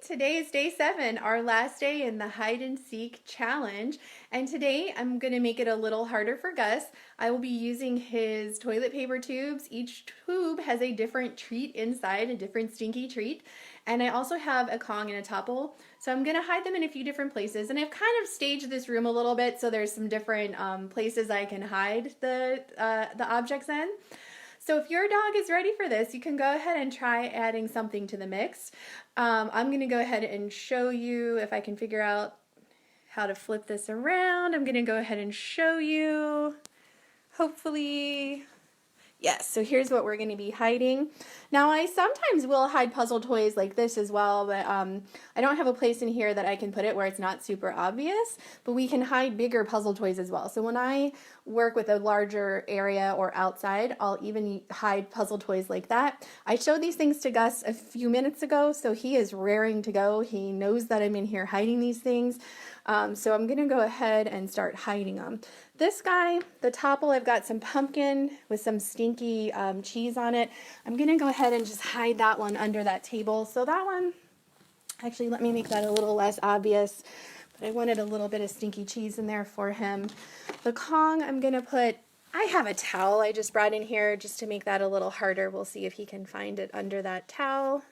Today is day 7, our last day in the hide and seek challenge. And today I'm going to make it a little harder for Gus. I will be using his toilet paper tubes. Each tube has a different treat inside, a different stinky treat. And I also have a Kong and a Topple. So I'm going to hide them in a few different places. And I've kind of staged this room a little bit so there's some different places I can hide the objects in. So if your dog is ready for this, you can go ahead and try adding something to the mix. I'm going to go ahead and show you if I can figure out how to flip this around. I'm going to go ahead and show you, hopefully. Yes, so here's what we're going to be hiding. Now I sometimes will hide puzzle toys like this as well, but I don't have a place in here that I can put it where it's not super obvious, but we can hide bigger puzzle toys as well. So when I work with a larger area or outside, I'll even hide puzzle toys like that. I showed these things to Gus a few minutes ago, so he is raring to go. He knows that I'm in here hiding these things. So I'm going to go ahead and start hiding them. This guy, the Topple, I've got some pumpkin with some stinky cheese on it. I'm going to go ahead and just hide that one under that table. So that one, actually let me make that a little less obvious, but I wanted a little bit of stinky cheese in there for him. The Kong, I'm going to put, I have a towel I just brought in here just to make that a little harder. We'll see if he can find it under that towel.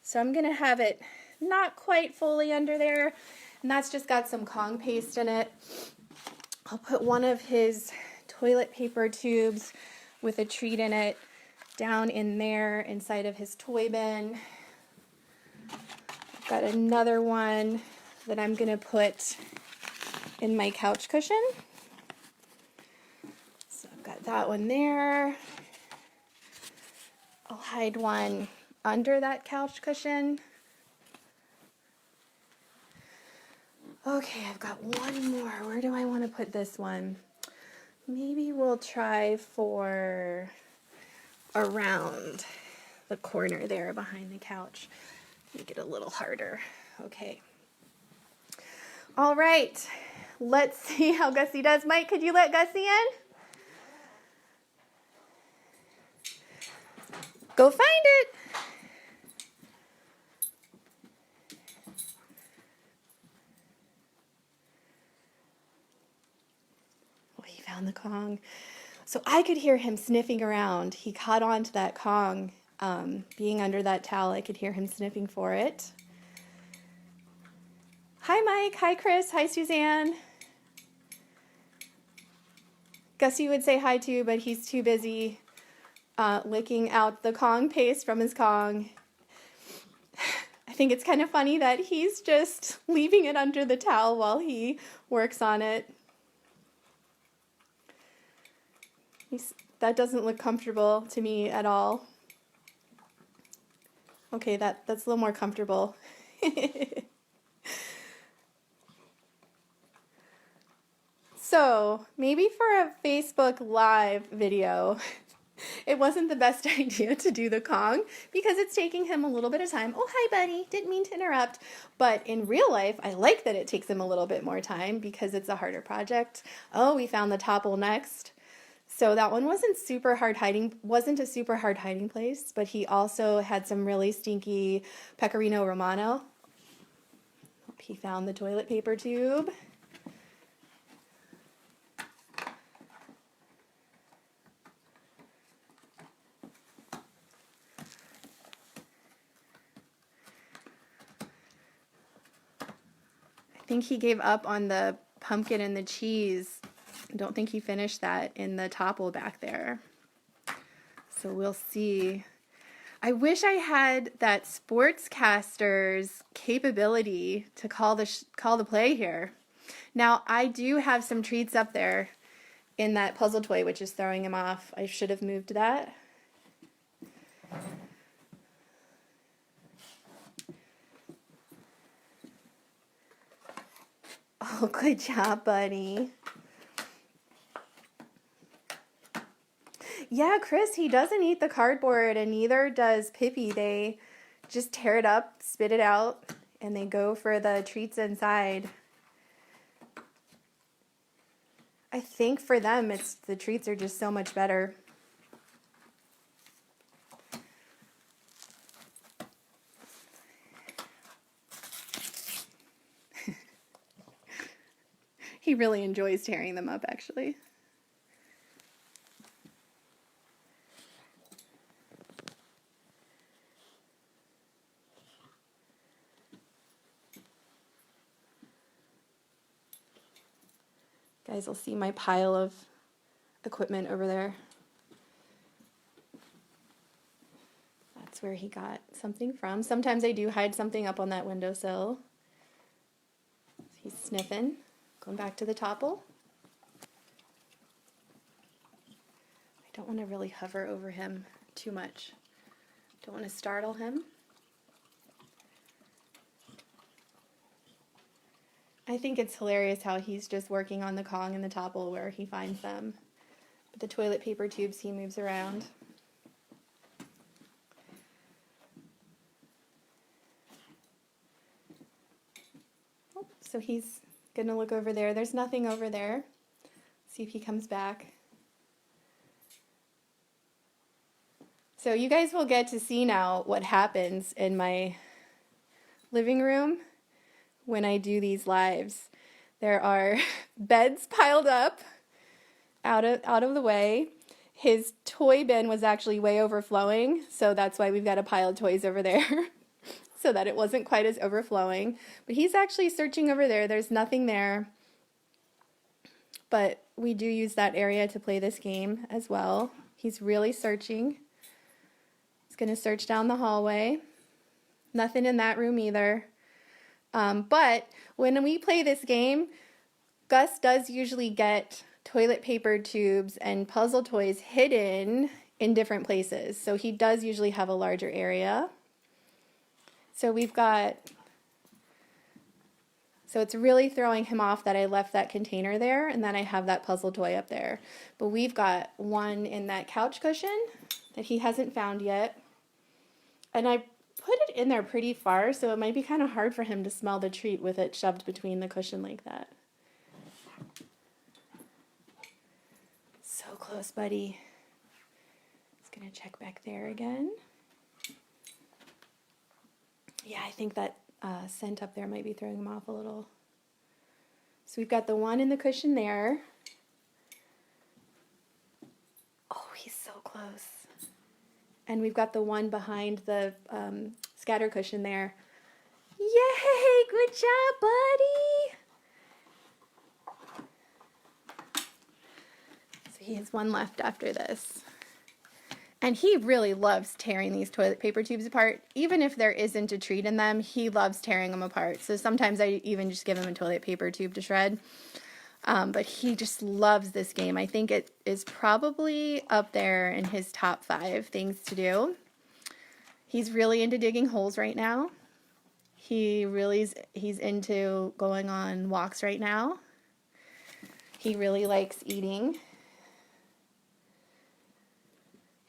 So I'm going to have it not quite fully under there, and that's just got some Kong paste in it. I'll put one of his toilet paper tubes with a treat in it down in there inside of his toy bin. I've got another one that I'm going to put in my couch cushion. So I've got that one there. I'll hide one under that couch cushion. Okay, I've got one more. Where do I want to put this one? Maybe we'll try for around the corner there behind the couch. Make it a little harder. Okay. All right. Let's see how Gussie does. Mike, could you let Gussie in? Go find it. Found the Kong. So I could hear him sniffing around. He caught on to that Kong being under that towel. I could hear him sniffing for it. Hi Mike, hi Chris, hi Suzanne. Gussie would say hi too, but he's too busy licking out the Kong paste from his Kong. I think it's kind of funny that he's just leaving it under the towel while he works on it. That doesn't look comfortable to me at all. Okay, that's a little more comfortable. So, maybe for a Facebook Live video, it wasn't the best idea to do the Kong because it's taking him a little bit of time. Oh, hi, buddy. Didn't mean to interrupt. But in real life, I like that it takes him a little bit more time because it's a harder project. Oh, we found the Topple next. So that one wasn't a super hard hiding place, but he also had some really stinky Pecorino Romano. He found the toilet paper tube. I think he gave up on the pumpkin and the cheese. I don't think he finished that in the Topple back there. So we'll see. I wish I had that sportscaster's capability to call the play here. Now, I do have some treats up there in that puzzle toy, which is throwing him off. I should have moved that. Oh, good job, buddy. Yeah, Chris, he doesn't eat the cardboard, and neither does Pippi. They just tear it up, spit it out, and they go for the treats inside. I think for them, the treats are just so much better. He really enjoys tearing them up, actually. Guys will see my pile of equipment over there. That's where he got something from. Sometimes I do hide something up on that windowsill. He's sniffing. Going back to the topple. I don't want to really hover over him too much. Don't want to startle him. I think it's hilarious how he's just working on the Kong and the topple where he finds them. But the toilet paper tubes he moves around. Oh, so he's gonna look over there. There's nothing over there. See if he comes back. So you guys will get to see now what happens in my living room when I do these lives. There are beds piled up out of the way. His toy bin was actually way overflowing, so that's why we've got a pile of toys over there so that it wasn't quite as overflowing. But he's actually searching over there. There's nothing there. But we do use that area to play this game as well. He's really searching. He's going to search down the hallway. Nothing in that room either. But when we play this game, Gus does usually get toilet paper tubes and puzzle toys hidden in different places. So he does usually have a larger area. So it's really throwing him off that I left that container there and then I have that puzzle toy up there. But we've got one in that couch cushion that he hasn't found yet. And I put it in there pretty far, so it might be kind of hard for him to smell the treat with it shoved between the cushion like that. So close, buddy. Just gonna check back there again. Yeah, I think that scent up there might be throwing him off a little. So we've got the one in the cushion there. Oh, he's so close. And we've got the one behind the scatter cushion there. Yay! Good job, buddy! So he has one left after this. And he really loves tearing these toilet paper tubes apart. Even if there isn't a treat in them, he loves tearing them apart. So sometimes I even just give him a toilet paper tube to shred. But he just loves this game. I think it is probably up there in his top 5 things to do. He's really into digging holes right now. He's into going on walks right now. He really likes eating.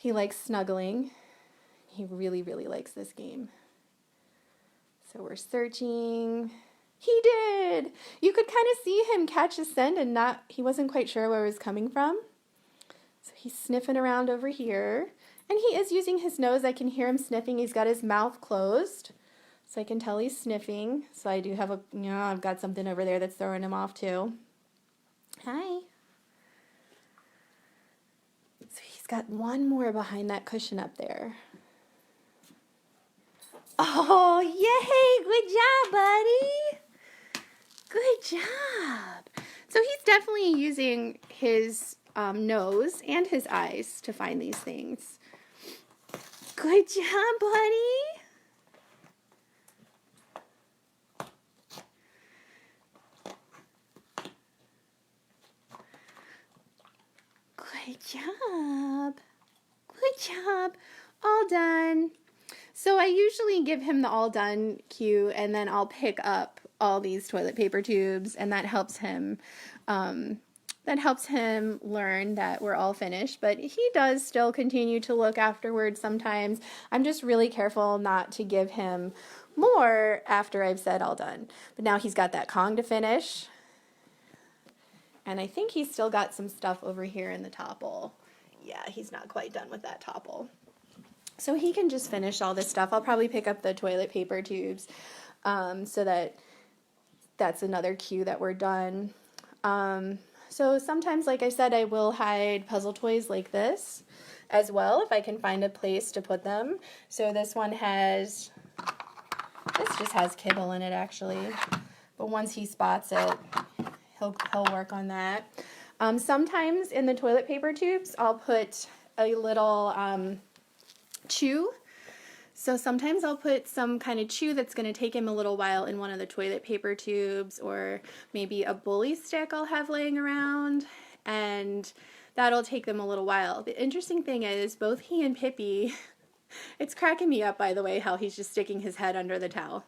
He likes snuggling. He really, really likes this game. So we're searching. He did! You could kind of see him catch a scent and he wasn't quite sure where it was coming from. So he's sniffing around over here. And he is using his nose. I can hear him sniffing. He's got his mouth closed. So I can tell he's sniffing. So I do have I've got something over there that's throwing him off too. Hi. So he's got one more behind that cushion up there. Oh, yay! Good job, buddy! Good job. So he's definitely using his nose and his eyes to find these things. Good job, buddy. Good job. Good job. All done. So I usually give him the all done cue and then I'll pick up all these toilet paper tubes and that helps him learn that we're all finished, but he does still continue to look afterwards sometimes. I'm just really careful not to give him more after I've said all done. But now he's got that Kong to finish. And I think he's still got some stuff over here in the topple. Yeah, he's not quite done with that topple. So he can just finish all this stuff. I'll probably pick up the toilet paper tubes so that's another cue that we're done. So sometimes, like I said, I will hide puzzle toys like this as well if I can find a place to put them. So this just has kibble in it actually, but once he spots it, he'll work on that. Sometimes in the toilet paper tubes, I'll put a little chew. So sometimes I'll put some kind of chew that's going to take him a little while in one of the toilet paper tubes, or maybe a bully stick I'll have laying around, and that'll take them a little while. The interesting thing is both he and Pippi, it's cracking me up, by the way, how he's just sticking his head under the towel.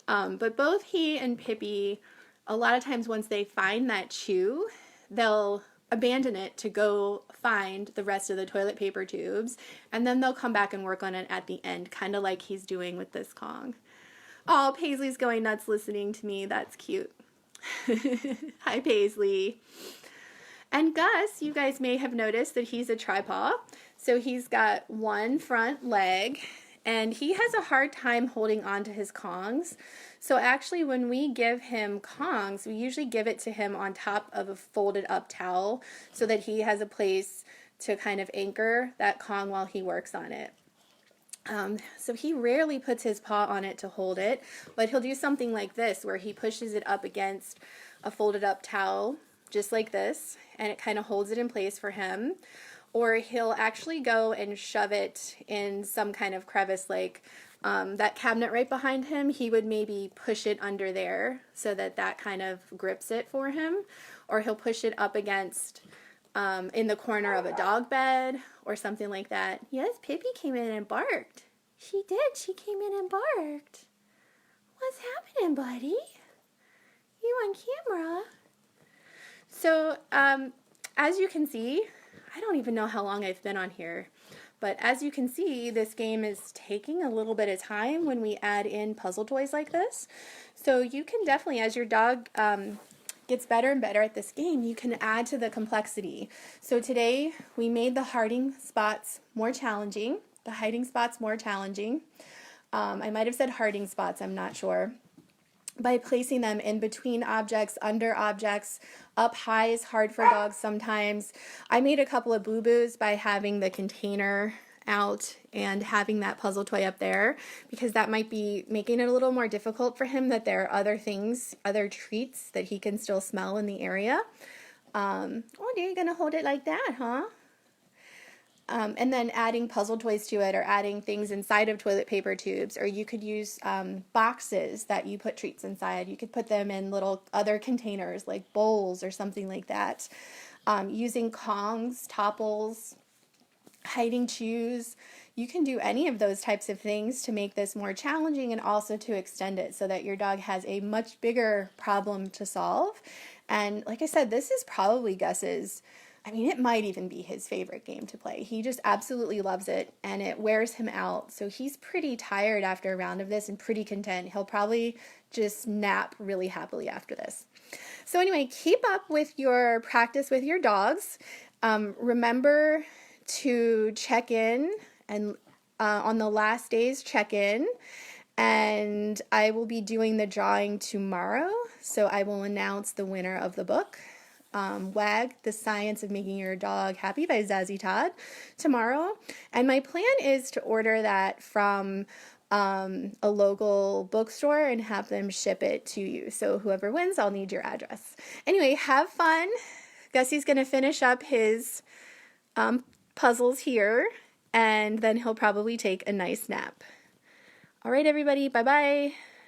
But both he and Pippi, a lot of times once they find that chew, they'll abandon it to go find the rest of the toilet paper tubes, and then they'll come back and work on it at the end, kind of like he's doing with this Kong. Oh, Paisley's going nuts listening to me. That's cute. Hi, Paisley. And Gus, you guys may have noticed that he's a tripaw. So he's got one front leg, and he has a hard time holding on to his Kongs. So actually when we give him Kongs, we usually give it to him on top of a folded up towel so that he has a place to kind of anchor that Kong while he works on it. So he rarely puts his paw on it to hold it, but he'll do something like this where he pushes it up against a folded up towel, just like this, and it kind of holds it in place for him. Or he'll actually go and shove it in some kind of crevice, like that cabinet right behind him. He would maybe push it under there so that that kind of grips it for him. Or he'll push it up against in the corner of a dog bed or something like that. Yes, Pippi came in and barked. She did. She came in and barked. What's happening, buddy? You on camera? So, as you can see, I don't even know how long I've been on here, but as you can see, this game is taking a little bit of time when we add in puzzle toys like this. So you can definitely, as your dog gets better and better at this game, you can add to the complexity. So today we made the hiding spots more challenging. I might have said hiding spots, I'm not sure. By placing them in between objects, under objects, up high is hard for dogs sometimes. I made a couple of boo-boos by having the container out and having that puzzle toy up there, because that might be making it a little more difficult for him, that there are other things, other treats that he can still smell in the area. Oh, you're going to hold it like that, huh? And then adding puzzle toys to it, or adding things inside of toilet paper tubes, or you could use boxes that you put treats inside. You could put them in little other containers like bowls or something like that. Using Kongs, topples, hiding chews. You can do any of those types of things to make this more challenging and also to extend it so that your dog has a much bigger problem to solve. And like I said, this is probably Gus's, it might even be his favorite game to play. He just absolutely loves it, and it wears him out. So he's pretty tired after a round of this and pretty content. He'll probably just nap really happily after this. So anyway, keep up with your practice with your dogs. Remember to check in and on the last day's check-in, and I will be doing the drawing tomorrow. So I will announce the winner of the book. WAG, The Science of Making Your Dog Happy by Zazie Todd, tomorrow. And my plan is to order that from a local bookstore and have them ship it to you. So whoever wins, I'll need your address. Anyway, have fun. Gussie's going to finish up his puzzles here, and then he'll probably take a nice nap. All right, everybody. Bye-bye.